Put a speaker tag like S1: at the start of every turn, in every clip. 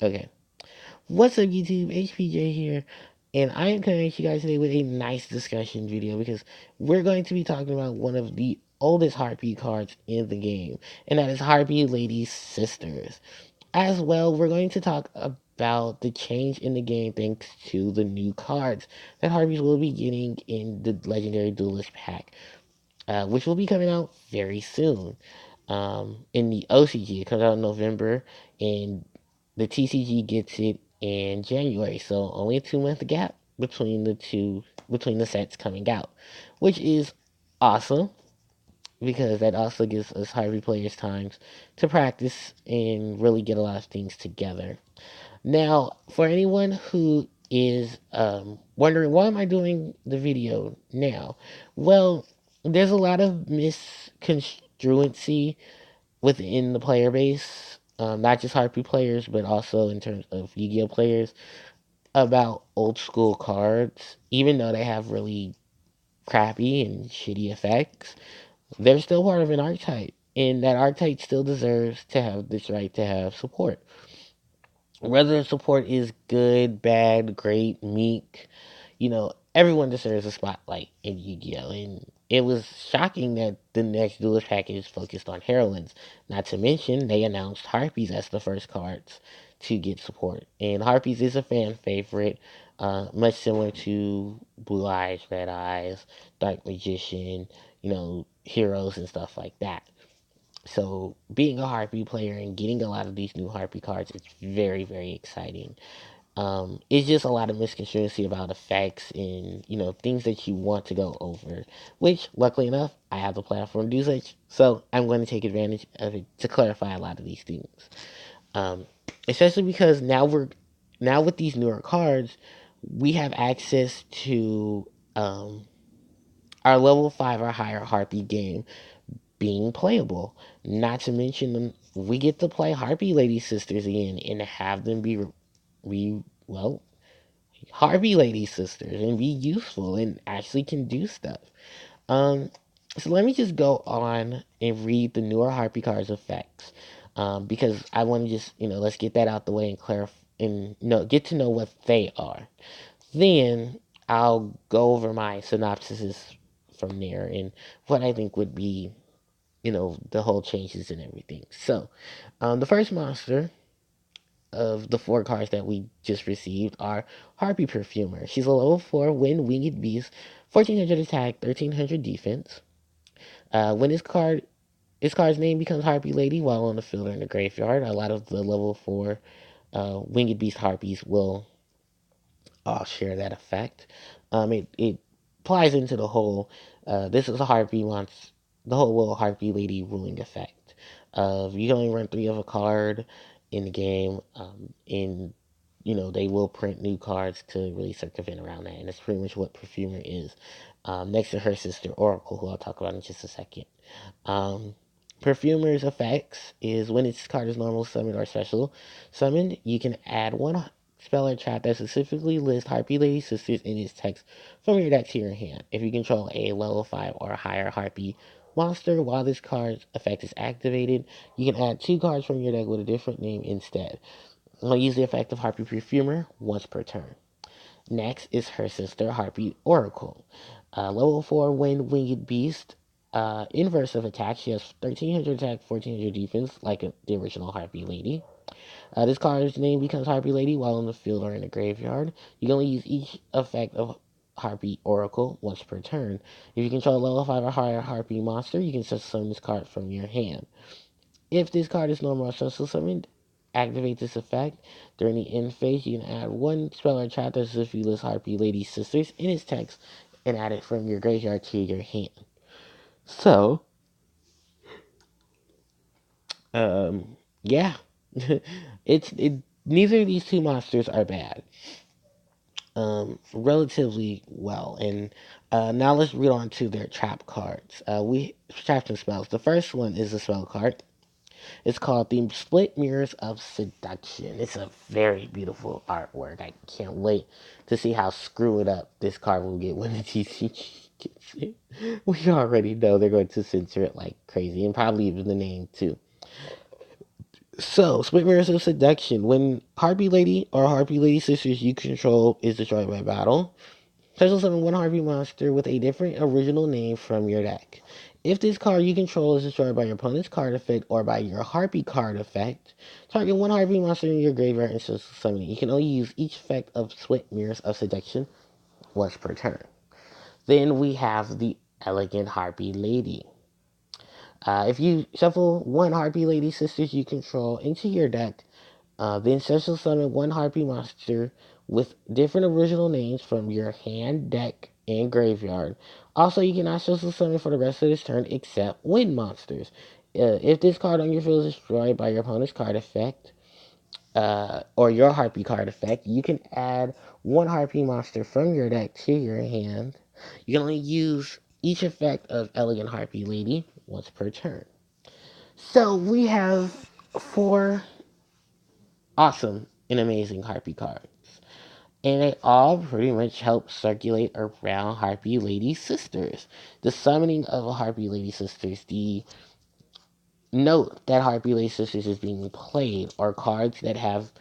S1: Okay. What's up, YouTube? HPJ here, and I am coming at you guys today with a nice discussion video because we're going to be talking about one of the oldest Harpie cards in the game, and that is Harpie Lady Sisters. As well, we're going to talk about the change in the game thanks to the new cards that Harpies will be getting in the Legendary Duelist pack, which will be coming out very soon. In the OCG, it comes out in November, and the TCG gets it in January. So only a 2 month gap between the sets coming out, which is awesome because that also gives us Harvey players times to practice and really get a lot of things together. Now, for anyone who is wondering why am I doing the video now, well, there's a lot of misconstruency within the player base, not just Harpy players, but also in terms of Yu-Gi-Oh players, about old school cards. Even though they have really crappy and shitty effects, they're still part of an archetype, and that archetype still deserves to have this right to have support. Whether the support is good, bad, great, meek, everyone deserves a spotlight in Yu-Gi-Oh! And it was shocking that the next Duelist package focused on heroines. Not to mention, they announced Harpies as the first cards to get support. And Harpies is a fan favorite, much similar to Blue Eyes, Red Eyes, Dark Magician, heroes and stuff like that. So being a Harpy player and getting a lot of these new Harpy cards is very, very exciting. It's just a lot of misconstruency about effects and things that you want to go over. Which, luckily enough, I have the platform to do such, so I'm going to take advantage of it to clarify a lot of these things. Um, Especially because now with these newer cards, we have access to our level 5 or higher Harpy game being playable. Not to mention, we get to play Harpy Lady Sisters again and have them be well, Harpy Lady Sisters and be useful and actually can do stuff. Um, so let me just go on and read the newer Harpy cards effects. Because I want to just, let's get that out the way and clarify and get to know what they are. Then I'll go over my synopsises from there and what I think would be the whole changes and everything. So, the first monster of the four cards that we just received are Harpy Perfumer. She's a level 4 Wind Winged Beast, 1400 attack, 1300 defense. When this card's name becomes Harpy Lady while on the field or in the graveyard, a lot of the level 4 Winged Beast Harpies will all share that effect. It applies into the whole, this is a Harpy wants, the whole little Harpy Lady ruling effect. You can only run 3 of a card in the game, and they will print new cards to really circumvent around that, and that's pretty much what Perfumer is. Next to her sister Oracle, who I'll talk about in just a second. Um, Perfumer's effects is when its card is normal summoned or special summoned, you can add one spell or trap that specifically lists Harpy Lady Sisters in its text from your deck to your hand. If you control a level 5 or higher Harpy monster while this card's effect is activated, you can add 2 cards from your deck with a different name instead. I'll use the effect of Harpy Perfumer once per turn. Next is her sister, Harpy Oracle. Level 4 Winged Beast. Inverse of attack. She has 1300 attack, 1400 defense, like the original Harpy Lady. This card's name becomes Harpy Lady while in the field or in the graveyard. You can only use each effect of Harpy Oracle once per turn. If you control a level 5 or higher Harpy monster, you can summon this card from your hand. If this card is normal or special summoned, activate this effect. During the end phase, you can add one spell or trap that specifically lists Harpy Lady Sisters in its text and add it from your graveyard to your hand. So, yeah. Neither of these two monsters are bad. Relatively well. And now let's read on to their trap cards. We trapped some spells. The first one is a spell card. It's called The Split Mirrors of Seduction. It's a very beautiful artwork. I can't wait to see how screwed up this card will get when the TCG gets it. We already know they're going to censor it like crazy, and probably even the name too. So, Split Mirrors of Seduction. When Harpy Lady or Harpy Lady Sisters you control is destroyed by battle, special summon one Harpy monster with a different original name from your deck. If this card you control is destroyed by your opponent's card effect or by your Harpy card effect, target one Harpy monster in your graveyard and special summon it. You can only use each effect of Split Mirrors of Seduction once per turn. Then we have the Elegant Harpy Lady. If you shuffle one Harpy Lady Sisters you control into your deck, then special summon one Harpy monster with different original names from your hand, deck, and graveyard. Also, you cannot special summon for the rest of this turn except wind monsters. If this card on your field is destroyed by your opponent's card effect, or your Harpy card effect, you can add one Harpy monster from your deck to your hand. You can only use each effect of Elegant Harpy Lady once per turn. So we have four awesome and amazing Harpy cards. And they all pretty much help circulate around Harpy Lady Sisters. The summoning of a Harpy Lady Sisters, the note that Harpy Lady Sisters is being played, or cards that have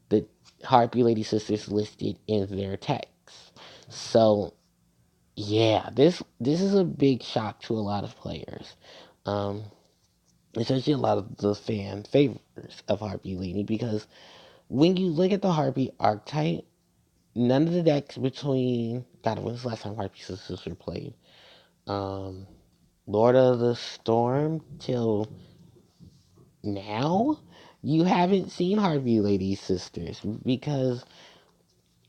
S1: the Harpy Lady Sisters listed in their text. So yeah, this is a big shock to a lot of players. Um, Especially a lot of the fan favorites of Harpy Lady, because when you look at the Harpy archetype, none of the decks between God, when's the last time Harpy Sisters were played? Um, Lord of the Storm till now, you haven't seen Harpy Lady Sisters, because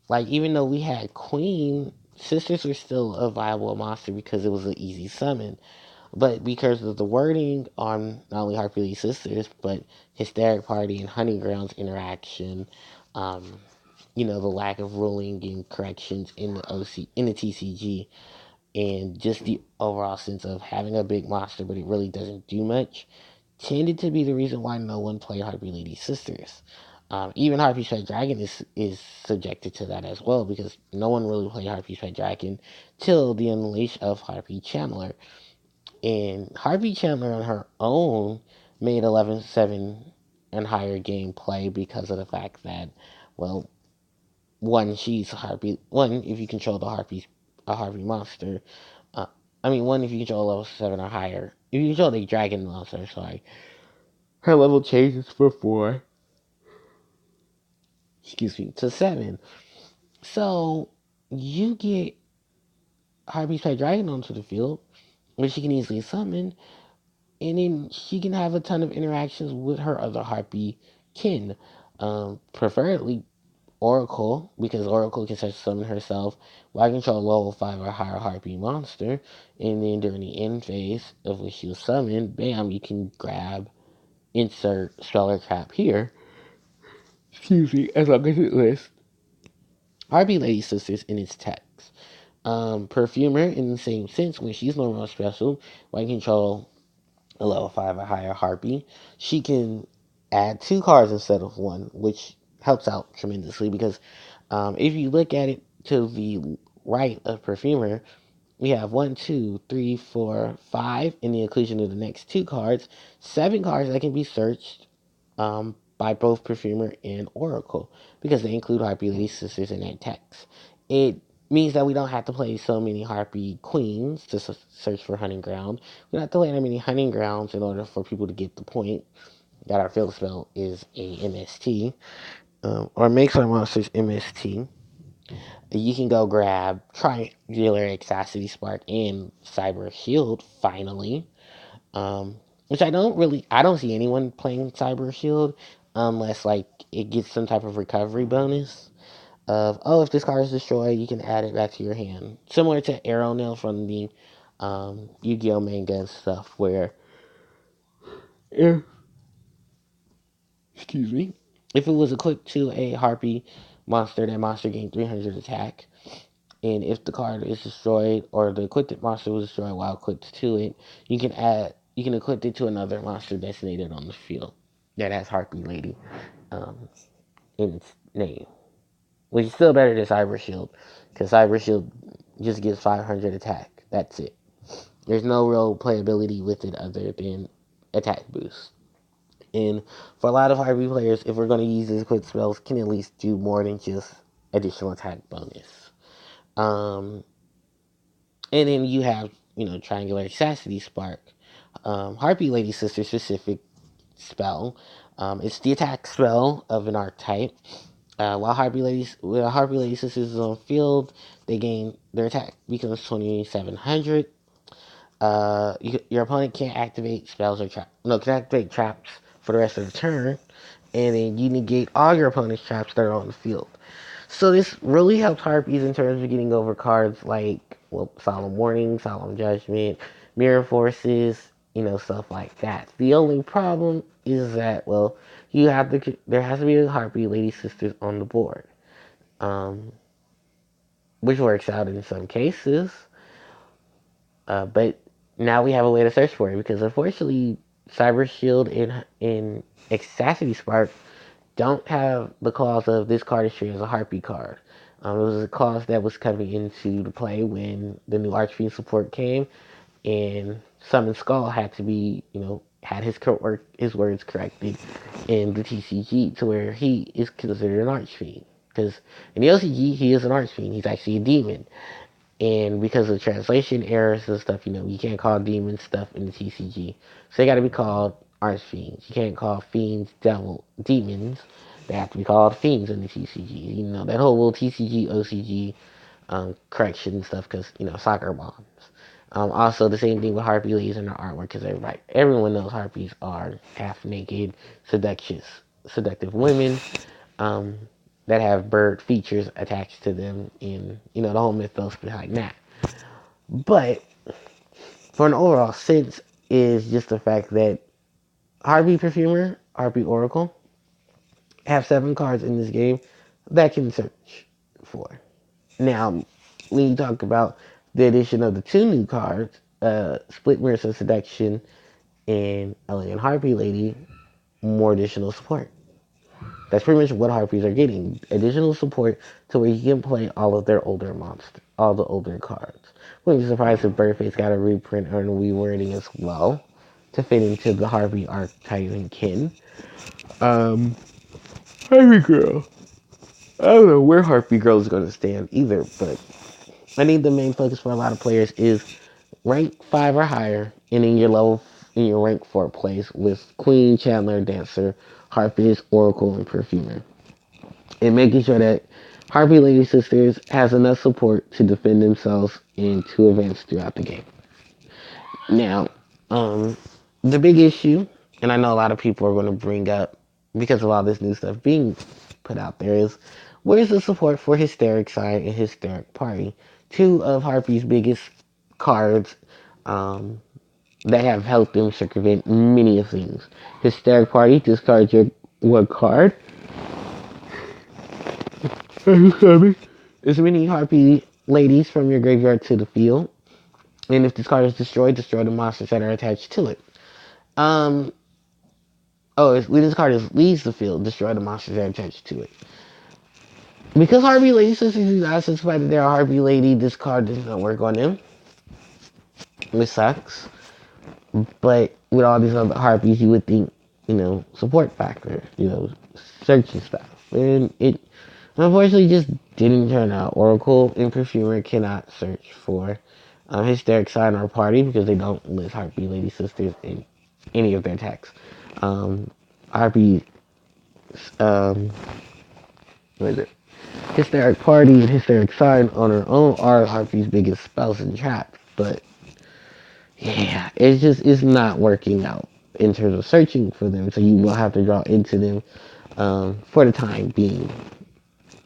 S1: like, even though we had Queen, Sisters were still a viable monster because it was an easy summon. But because of the wording on not only Harpy Lady Sisters, but Hysteric Party and Hunting Grounds interaction, um, the lack of ruling and corrections in the TCG, and just the overall sense of having a big monster but it really doesn't do much, tended to be the reason why no one played Harpy Lady Sisters. Even Harpy Strike Dragon is subjected to that as well, because no one really played Harpy Strike Dragon till the unleash of Harpy Channeler. And Harpy Channeler on her own made 11-7 and higher gameplay because of the fact that, well, one, she's Harpy. One, if you control a Harpy monster. Uh, one, if you control level 7 or higher. If you control the dragon monster, sorry. Her level changes from 4, excuse me, to 7. So, you get Harpy's Pet Dragon onto the field, which she can easily summon, and then she can have a ton of interactions with her other Harpy kin. Preferably Oracle, because Oracle can such summon herself while control a level 5 or higher Harpy monster, and then during the end phase of which she was summoned, bam, you can grab, insert Speller Trap here, excuse me, as long as it lists Harpy Lady Sisters in its text. Perfumer, in the same sense, when she's normal special, while control a level 5 or higher Harpy, she can add 2 cards instead of 1, which helps out tremendously, because if you look at it to the right of Perfumer, we have 1, 2, 3, 4, 5 in the inclusion of the next 2 cards, 7 cards that can be searched by both Perfumer and Oracle, because they include Harpy Lady Sisters in their text. It means that we don't have to play so many Harpy Queens to search for Hunting Ground. We don't have to play that many Hunting Grounds in order for people to get the point that our field spell is a MST, or makes our monsters MST. You can go grab Triangular Exacity Spark and Cyber Shield finally. Which I don't see anyone playing Cyber Shield unless like it gets some type of recovery bonus of, oh, if this card is destroyed, you can add it back to your hand. Similar to Arrow Nail from the Yu-Gi-Oh manga and stuff, where if, excuse me, if it was equipped to a Harpy monster, that monster gained 300 attack. And if the card is destroyed, or the equipped monster was destroyed while equipped to it, you can equip it to another monster designated on the field that has Harpy Lady in its name. Which is still better than Cyber Shield, because Cyber Shield just gives 500 attack. That's it. There's no real playability with it other than attack boost. And for a lot of Harpie players, if we're going to use these quick spells, can at least do more than just additional attack bonus. Um, and then you have, Triangular Chastity Spark. Harpie Lady Sister specific spell. It's the attack spell of an archetype. While Harpie Lady Sisters is on field, they gain their attack becomes 2,700. Your opponent can't activate spells or traps. No, can activate traps for the rest of the turn, and then you negate all your opponent's traps that are on the field. So this really helps Harpies in terms of getting over cards like, Solemn Warning, Solemn Judgment, Mirror Forces, stuff like that. The only problem is that, there has to be a Harpie Lady Sisters on the board, um, which works out in some cases. But now we have a way to search for it because unfortunately, Cyber Shield and Chastity Spark don't have the clause of this card is treated as a Harpy card. It was a clause that was coming into the play when the new Archfiend support came, and Summon Skull had to be, had his words corrected in the TCG to where he is considered an Archfiend. Because in the LCG, he is an Archfiend. He's actually a demon. And because of translation errors and stuff, you can't call demons stuff in the TCG. So they got to be called archfiends. You can't call fiends demons. They have to be called fiends in the TCG. That whole little TCG, OCG correction stuff because, soccer bombs. Also, the same thing with Harpie ladies in their artwork because everyone knows Harpies are half naked, seductive women. Um, that have bird features attached to them in, the whole mythos behind that. But for an overall sense is just the fact that Harpie Perfumer, Harpie Oracle have 7 cards in this game that can search for. Now, when you talk about the addition of the 2 new cards, Split Mirrors of Seduction and Elegant Harpie Lady, more additional support. That's pretty much what Harpies are getting. Additional support to where you can play all of their older all the older cards. Wouldn't be surprised if Birdface got a reprint or a rewording as well to fit into the Harpy archetype and kin. Harpy Girl. I don't know where Harpy Girl is going to stand either, but I think the main focus for a lot of players is rank 5 or higher, and in your rank 4 place with Queen, Chandler, Dancer, Harpist, Oracle, and Perfumer. And making sure that Harpy Lady Sisters has enough support to defend themselves in 2 events throughout the game. Now, the big issue, and I know a lot of people are going to bring up because of all this new stuff being put out there, is where's the support for Hysteric Side and Hysteric Party? 2 of Harpy's biggest cards that have helped them circumvent many of things. Hysteric Party discards your 1 card. As many Harpy ladies from your graveyard to the field. And if this card is destroyed, destroy the monsters that are attached to it. When this card leaves the field, destroy the monsters that are attached to it. Because Harpy Lady Sisters do not specify that they're a Harpy Lady, this card does not work on them. Which sucks. But with all these other Harpies, you would think, support factor, search and stuff. And it unfortunately just didn't turn out. Oracle and Perfumer cannot search for Hysteric Sign or Party because they don't list Harpy Lady Sisters in any of their texts. Harpy, what is it? Hysteric Party and Hysteric Sign on their own are Harpy's biggest spells and traps, but yeah, it's not working out in terms of searching for them, so you will have to draw into them for the time being.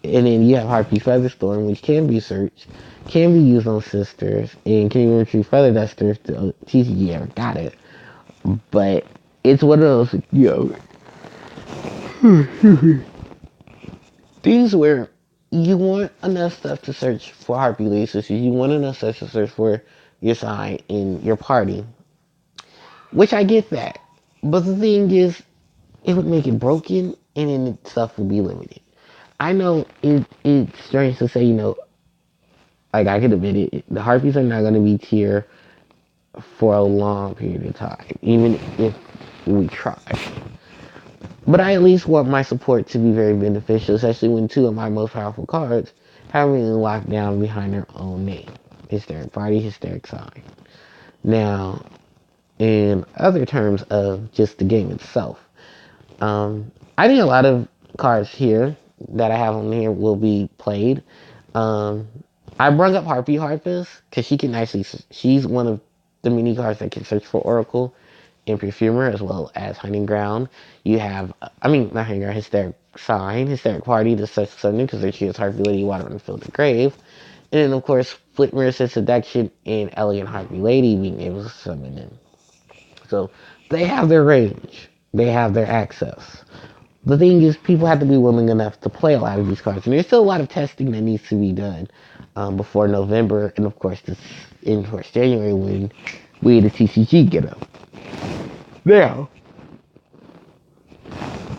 S1: And then you have Harpy Featherstorm, which can be searched, can be used on sisters, and can even retrieve Feather Duster if the TCG ever got it. But it's one of those, things where you want enough stuff to search for Harpy Lady Sisters, you want enough stuff to search for your side in your party. Which I get that. But the thing is, it would make it broken, and then stuff would be limited. I know it's strange to say, like I can admit it, the Harpies are not going to be tier for a long period of time, even if we try. But I at least want my support to be very beneficial, especially when two of my most powerful cards have been locked down behind their own name. Hysteric Party, Hysteric Sign. Now, in other terms of just the game itself, I think a lot of cards here that I have on here will be played. Um, I brought up Harpie Harpist because she can actually, she's one of the mini cards that can search for Oracle and Perfumer as well as Hunting Ground. You have, I mean, not Hunting Ground, Hysteric Sign, Hysteric Party, the search summoning because they choose Harpie Lady, Water, and Fill the Grave. And then, of course, Split Mirror Seduction and Elegant Harpie Lady being able to summon them. So they have their range, they have their access. The thing is, people have to be willing enough to play a lot of these cards, and there's still a lot of testing that needs to be done before November, and of course, in towards January when we the TCG get up. Now,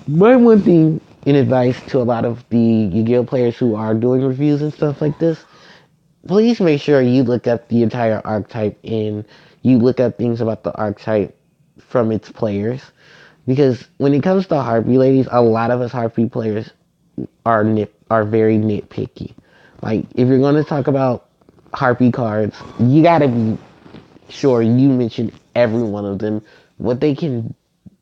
S1: my one thing in advice to a lot of the Yu-Gi-Oh players who are doing reviews and stuff like this, please make sure you look up the entire archetype and you look up things about the archetype from its players. Because when it comes to Harpie ladies, a lot of us Harpie players are very nitpicky. Like if you're going to talk about Harpie cards, you got to be sure you mention every one of them, what they can,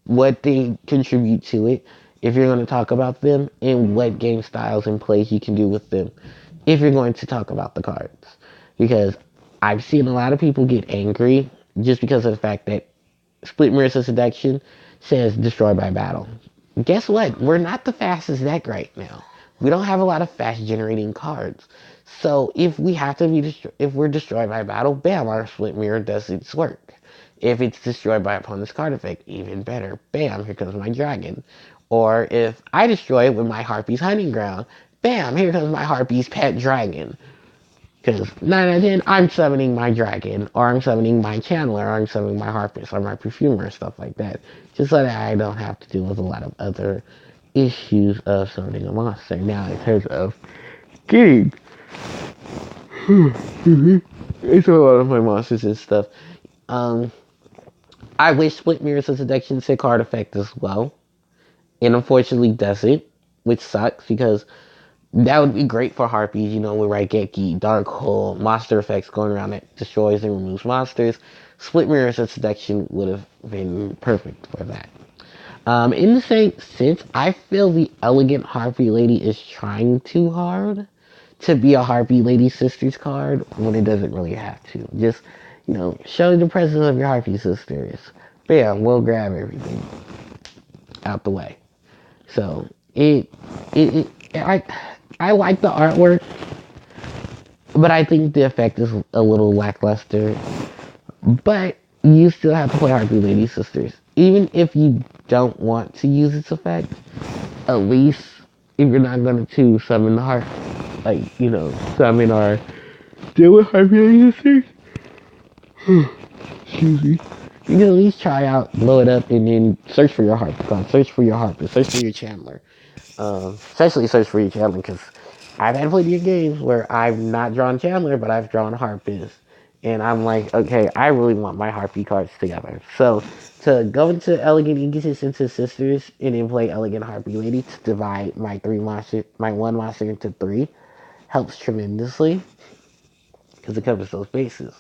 S1: what they contribute to it. If you're going to talk about them, and what game styles and plays you can do with them. If you're going to talk about the cards, because I've seen a lot of people get angry just because of the fact that Split Mirror Seduction says destroy by battle. Guess what? We're not the fastest deck right now. We don't have a lot of fast generating cards. So if we have to be if we're destroyed by battle, bam, our Split Mirror does its work. If it's destroyed by opponent's card effect, even better. Bam, here comes my dragon. Or if I destroy it with my Harpie's Hunting Ground, bam, here comes my Harpie's Pet Dragon. Because 9 out of 10, I'm summoning my dragon, or I'm summoning my channeler, or I'm summoning my harpist, or my perfumer, stuff like that. Just so that I don't have to deal with a lot of other issues of summoning a monster. Now, in terms of getting into a lot of my monsters and stuff, I wish Split Mirror Seduction said card effect as well. And unfortunately doesn't, which sucks because that would be great for Harpies, you know, with Raigeki, Dark Hole, monster effects going around that destroys and removes monsters. Split Mirrors of Seduction would have been perfect for that. In the same sense, I feel the Elegant Harpie Lady is trying too hard to be a Harpie Lady Sisters card when it doesn't really have to. Just, you know, show the presence of your Harpie Sisters. Bam, we'll grab everything out the way. So, I like the artwork, but I think the effect is a little lackluster. But you still have to play Harpie Lady Sisters. Even if you don't want to use its effect, at least if you're not going to summon the heart, like, you know, summon or deal with Harpie Lady Sisters, excuse me, you can at least try out, blow it up, and then search for your Harpicon, search for your Harpist, search for your Chandler. Especially search for your Chandler, because I've had plenty of games where I've not drawn Chandler, but I've drawn Harpist. And I'm like, okay, I really want my Harpy cards together. So, to go into Elegant Inconsistent Sisters and then play Elegant Harpy Lady to divide my one monster into three helps tremendously because it covers those bases.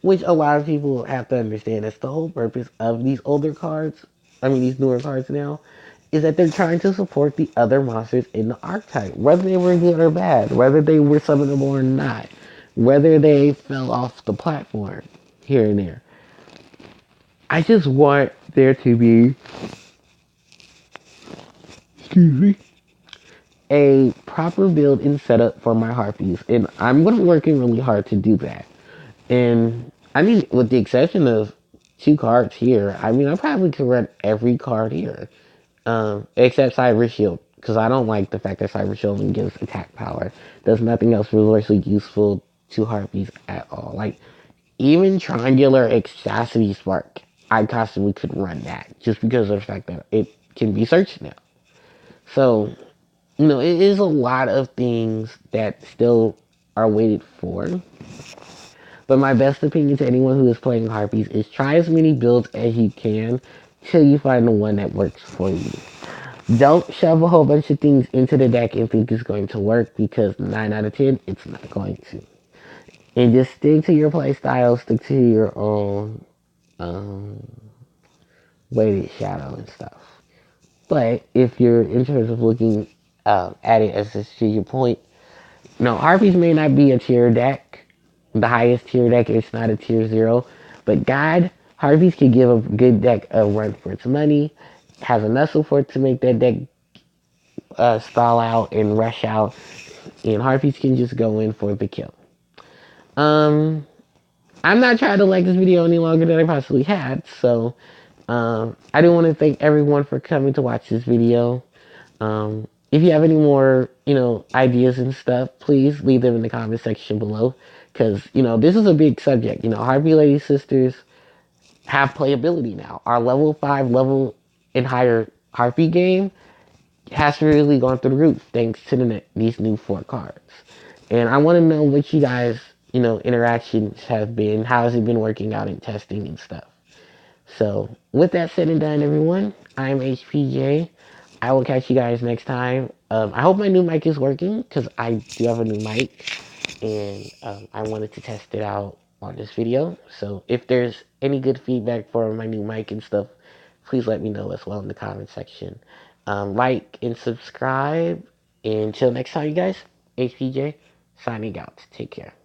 S1: Which a lot of people have to understand. That's the whole purpose of these older cards. I mean, these newer cards now. Is that they're trying to support the other monsters in the archetype. Whether they were good or bad. Whether they were summonable or not. Whether they fell off the platform. Here and there. I just want there to be, excuse me, a proper build and setup for my Harpies. And I'm going to be working really hard to do that. And I mean, with the exception of two cards here, I mean, I probably could run every card here, except Cyber Shield, because I don't like the fact that Cyber Shield only gives attack power. Does nothing else religiously useful to Harpies at all. Like, even Triangular Extasity Spark, I constantly could run that, just because of the fact that it can be searched now. So, you know, it is a lot of things that still are waited for. But my best opinion to anyone who is playing Harpies is try as many builds as you can till you find the one that works for you. Don't shove a whole bunch of things into the deck and think it's going to work, because 9 out of 10, it's not going to. And just stick to your play style, stick to your own um, weighted shadow and stuff. But if you're in terms of looking at it as a strategic point, no, Harpies may not be a tier deck, the highest tier deck. It's not a tier 0. But God, Harpies can give a good deck a run for its money. Has enough support to make that deck stall out and rush out. And Harpies can just go in for the kill. Um, I'm not trying to like this video any longer than I possibly had. So I do want to thank everyone for coming to watch this video. If you have any more, ideas and stuff, please leave them in the comment section below. Because, this is a big subject. Harpy Lady Sisters have playability now. Our level 5, level and higher Harpy game has really gone through the roof thanks to these new 4 cards. And I want to know what you guys, interactions have been. How has it been working out in testing and stuff? So, with that said and done, everyone, I'm HPJ. I will catch you guys next time. I hope my new mic is working, because I do have a new mic, and I wanted to test it out on this video. So, if there's any good feedback for my new mic and stuff, please let me know as well in the comment section. Like and subscribe. And until next time, you guys, HPJ signing out. Take care.